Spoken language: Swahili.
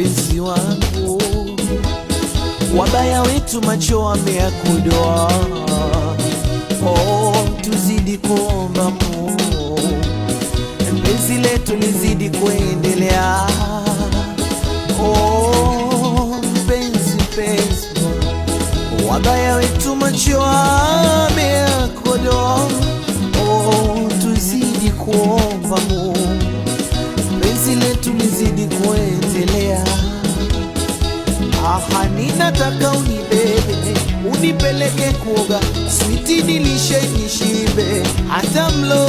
mpenzi wangu, wabaya wetu macho wameyakodoa. Oh, tuzidi kuomba Mungu, penzi letu lizidi kuendelea. Oh, mpenzi, wabaya wetu macho wameyakodoa. Oh, tuzidi kuomba Mungu, penzi letu lizidi kuendelea. Aha, ninataka unibebe, unipeleke kuoga, switi nilishe nishibe, hata mlo